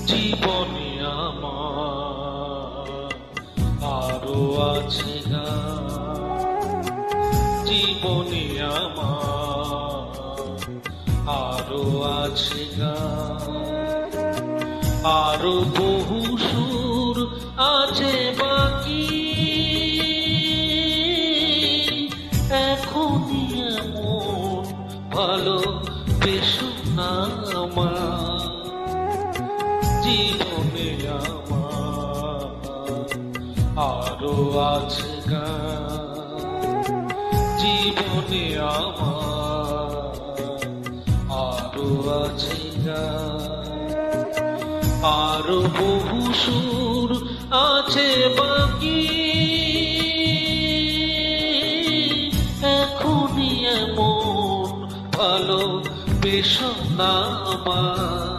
জীবনে আমার আরো আছে গান, জীবনে আমার আরো আছে গান, আরো বহু সুর আছে বাকি। এখনই এমন ভালো বেশো না আমার, জীবনে আমার আরো আছে গান, জীবনে আমার আরো আছে গান, আরো বহু সুর আছে বাকি। এখনই এমন ভালো বেশো না আমার।